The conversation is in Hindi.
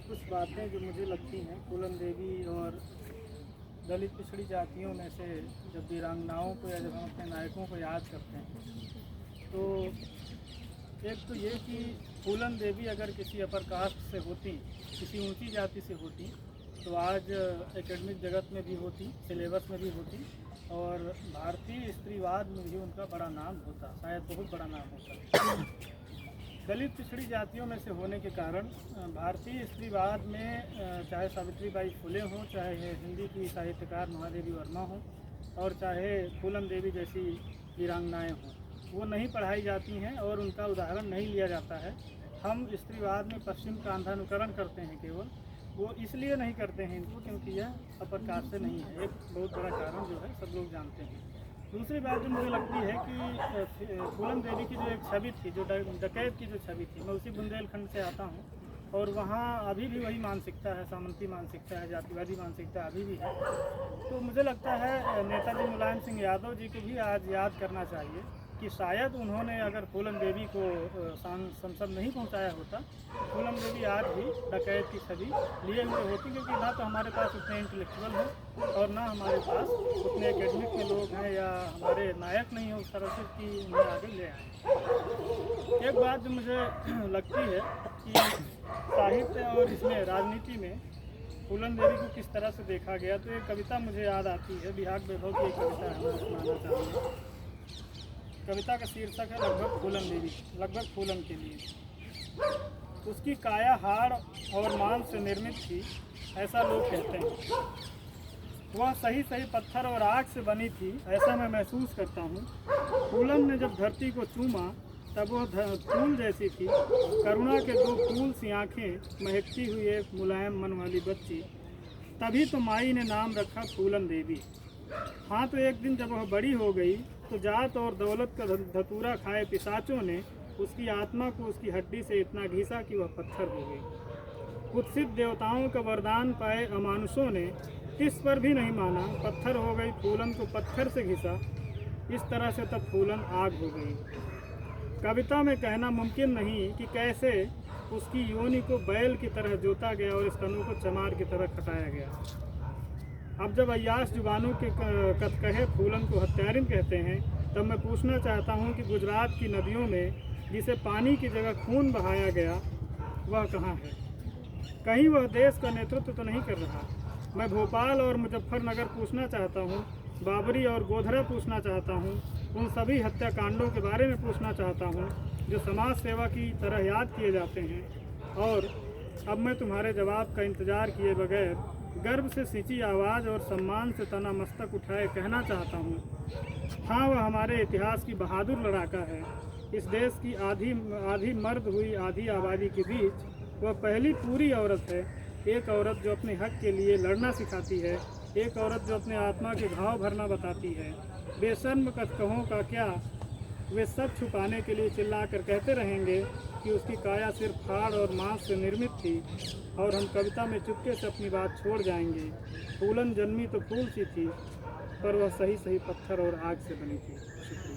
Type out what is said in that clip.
कुछ बातें जो मुझे लगती हैं फूलन देवी और दलित पिछड़ी जातियों में से जब वीरांगनाओं को या जब हम अपने नायकों को याद करते हैं तो एक तो ये कि फूलन देवी अगर किसी अपर कास्ट से होती, किसी ऊंची जाति से होती तो आज एकेडमिक जगत में भी होती, सिलेबस में भी होती और भारतीय स्त्रीवाद में भी उनका बड़ा नाम होता, शायद बहुत बड़ा नाम होता। दलित पिछड़ी जातियों में से होने के कारण भारतीय स्त्रीवाद में चाहे सावित्रीबाई फुले हों, चाहे हिंदी की साहित्यकार महादेवी वर्मा हों और चाहे फूलन देवी जैसी वीरांगनाएँ हों, वो नहीं पढ़ाई जाती हैं और उनका उदाहरण नहीं लिया जाता है। हम स्त्रीवाद में पश्चिम का अंधानुकरण करते हैं केवल, वो इसलिए नहीं करते हैं इनको क्योंकि यह अपर कास्ट से नहीं है। एक बहुत बड़ा कारण जो है सब लोग जानते हैं। दूसरी बात जो मुझे लगती है कि फूलन देवी की जो एक छवि थी, जो डकैत की जो छवि थी, मैं उसी बुंदेलखंड से आता हूँ और वहाँ अभी भी वही मानसिकता है, सामंती मानसिकता है, जातिवादी मानसिकता अभी भी है। तो मुझे लगता है नेताजी मुलायम सिंह यादव जी को भी आज याद करना चाहिए कि शायद उन्होंने अगर फूलन देवी को संसद नहीं पहुंचाया होता तो फूलन देवी आज भी डकैत की छवि लिए हुए होती, क्योंकि ना तो हमारे पास उतने इंटेलेक्चुअल हैं और ना हमारे पास उतने एकेडमिक में लोग हैं या हमारे नायक नहीं हैं उस तरह से कि उन्हें आगे ले आए। एक बात जो मुझे लगती है कि साहित्य और इसमें राजनीति में फूलन देवी को किस तरह से देखा गया, तो एक कविता मुझे याद आती है, बिहाग वैभव की एक कविता है, मैं सुनाना चाहूँगा। कविता का शीर्षक है लगभग फूलन देवी, लगभग फूलन के लिए। उसकी काया हाड़ और मांस से निर्मित थी, ऐसा लोग कहते हैं। वह सही सही पत्थर और आग से बनी थी, ऐसा मैं महसूस करता हूँ। फूलन ने जब धरती को चूमा तब वह फूल जैसी थी, करुणा के दो फूल सी आँखें, महकती हुई एक मुलायम मन वाली बच्ची। तभी तो माई ने नाम रखा फूलन देवी। हाँ, तो एक दिन जब वह बड़ी हो गई तो जात और दौलत का धतूरा खाए पिशाचों ने उसकी आत्मा को उसकी हड्डी से इतना घिसा कि वह पत्थर हो गई। कुत्सित देवताओं का वरदान पाए अमानुषों ने इस पर भी नहीं माना, पत्थर हो गई, फूलन को पत्थर से घिसा। इस तरह से तब फूलन आग हो गई। कविता में कहना मुमकिन नहीं कि कैसे उसकी योनि को बैल की तरह जोता गया और स्तनों को चमार की तरह खटाया गया। अब जब अय्याश जुबानों के कहे फूलन को हत्यारिन कहते हैं, तब मैं पूछना चाहता हूं कि गुजरात की नदियों में जिसे पानी की जगह खून बहाया गया, वह कहाँ है? कहीं वह देश का नेतृत्व तो नहीं कर रहा। मैं भोपाल और मुजफ्फरनगर पूछना चाहता हूं, बाबरी और गोधरा पूछना चाहता हूं, उन सभी हत्याकांडों के बारे में पूछना चाहता हूं जो समाज सेवा की तरह याद किए जाते हैं। और अब मैं तुम्हारे जवाब का इंतज़ार किए बगैर गर्व से सिंची आवाज़ और सम्मान से तना मस्तक उठाए कहना चाहता हूँ, हाँ, वह हमारे इतिहास की बहादुर लड़ाका है। इस देश की आधी मर्द हुई आधी आबादी के बीच वह पहली पूरी औरत है। एक औरत जो अपने हक के लिए लड़ना सिखाती है, एक औरत जो अपने आत्मा के घाव भरना बताती है। बेशर्म कथकहों का क्या, वे सब छुपाने के लिए चिल्लाकर कहते रहेंगे कि उसकी काया सिर्फ हाड़ और मांस से निर्मित थी और हम कविता में चुपके से अपनी बात छोड़ जाएंगे। फूलन जन्मी तो फूल सी थी, पर वह सही सही पत्थर और आग से बनी थी।